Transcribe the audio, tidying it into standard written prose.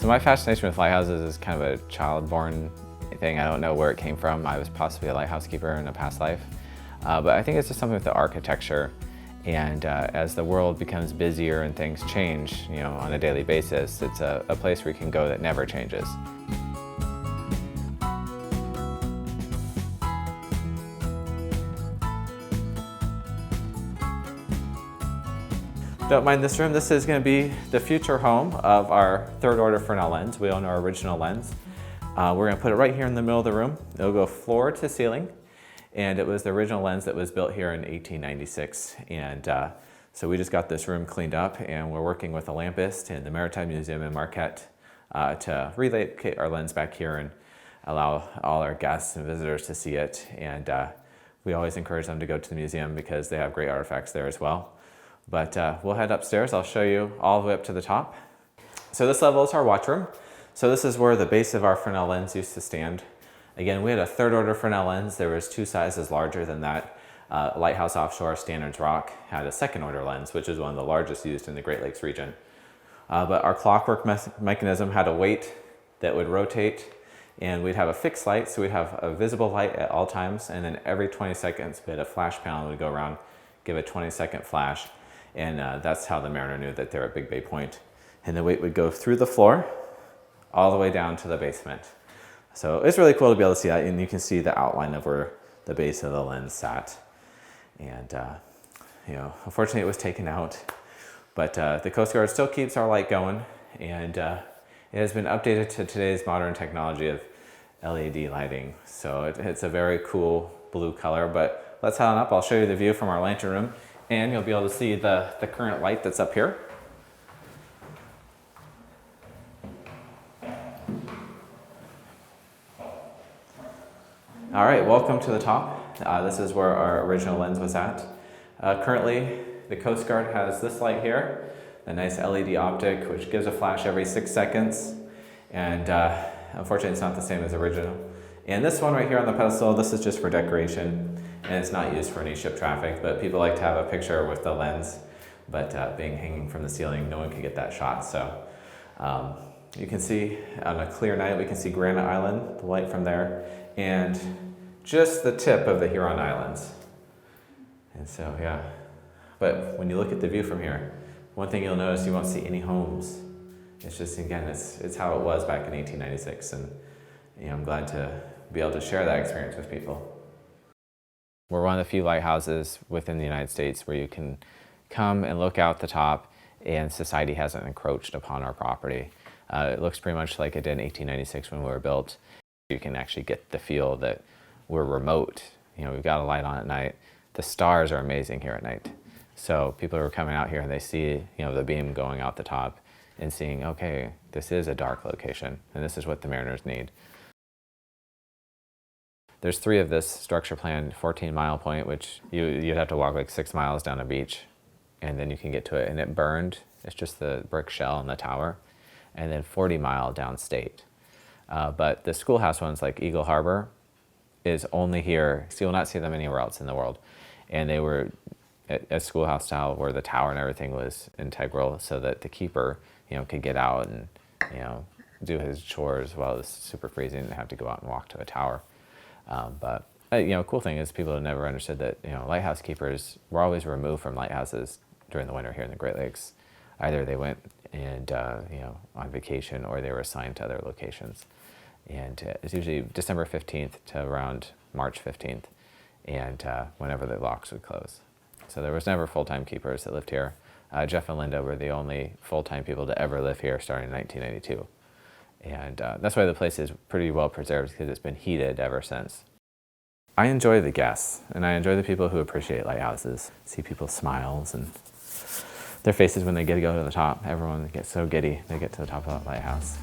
So my fascination with lighthouses is kind of a child-born thing. I don't know where it came from. I was possibly a lighthouse keeper in a past life. But I think it's just something with the architecture. And as the world becomes busier and things change, on a daily basis, it's a place where you can go that never changes. Don't mind this room. This is going to be the future home of our third order Fresnel lens. We own our original lens. We're going to put it right here in the middle of the room. It'll go floor to ceiling. And it was the original lens that was built here in 1896. And so we just got this room cleaned up, and we're working with a lampist in the Maritime Museum in Marquette to relocate our lens back here and allow all our guests and visitors to see it. And we always encourage them to go to the museum because they have great artifacts there as well. But we'll head upstairs. I'll show you all the way up to the top. So this level is our watch room. So this is where the base of our Fresnel lens used to stand. Again, we had a third order Fresnel lens. There was 2 sizes larger than that. Lighthouse Offshore Standards Rock had a second order lens, which is one of the largest used in the Great Lakes region. But our clockwork mechanism had a weight that would rotate, and we'd have a fixed light. So we'd have a visible light at all times, and then every 20 seconds, we had a flash panel would go around, give a 20-second flash. And that's how the mariner knew that they're at Big Bay Point. And the weight would go through the floor all the way down to the basement. So it's really cool to be able to see that, and you can see the outline of where the base of the lens sat. And unfortunately it was taken out, but the Coast Guard still keeps our light going, and it has been updated to today's modern technology of LED lighting. So it's a very cool blue color, but let's head on up. I'll show you the view from our lantern room, and you'll be able to see the current light that's up here. All right, welcome to the top. This is where our original lens was at. Currently, the Coast Guard has this light here, a nice LED optic, which gives a flash every 6 seconds. And unfortunately, it's not the same as original. And this one right here on the pedestal, this is just for decoration, and it's not used for any ship traffic, but people like to have a picture with the lens, but being hanging from the ceiling, no one could get that shot. So you can see on a clear night, we can see Granite Island, the light from there, and just the tip of the Huron Islands. And so, yeah. But when you look at the view from here, one thing you'll notice, you won't see any homes. It's just, again, it's how it was back in 1896. And I'm glad to be able to share that experience with people. We're one of the few lighthouses within the United States where you can come and look out the top and society hasn't encroached upon our property. It looks pretty much like it did in 1896 when we were built. You can actually get the feel that we're remote. We've got a light on at night. The stars are amazing here at night. So people are coming out here and they see, the beam going out the top and seeing, okay, this is a dark location and this is what the mariners need. There's 3 of this structure planned, 14 Mile Point, which you'd have to walk like 6 miles down a beach and then you can get to it. And it burned. It's just the brick shell and the tower. And then 40 Mile downstate. But the schoolhouse ones like Eagle Harbor is only here, so you'll not see them anywhere else in the world. And they were a schoolhouse style where the tower and everything was integral so that the keeper, could get out and, do his chores while it was super freezing and have to go out and walk to a tower. But cool thing is people have never understood that, lighthouse keepers were always removed from lighthouses during the winter here in the Great Lakes. Either they went and, on vacation or they were assigned to other locations. And it's usually December 15th to around March 15th, and whenever the locks would close. So there was never full-time keepers that lived here. Jeff and Linda were the only full-time people to ever live here starting in 1992. And that's why the place is pretty well preserved because it's been heated ever since. I enjoy the guests, and I enjoy the people who appreciate lighthouses. See people's smiles and their faces when they get to go to the top. Everyone gets so giddy they get to the top of that lighthouse.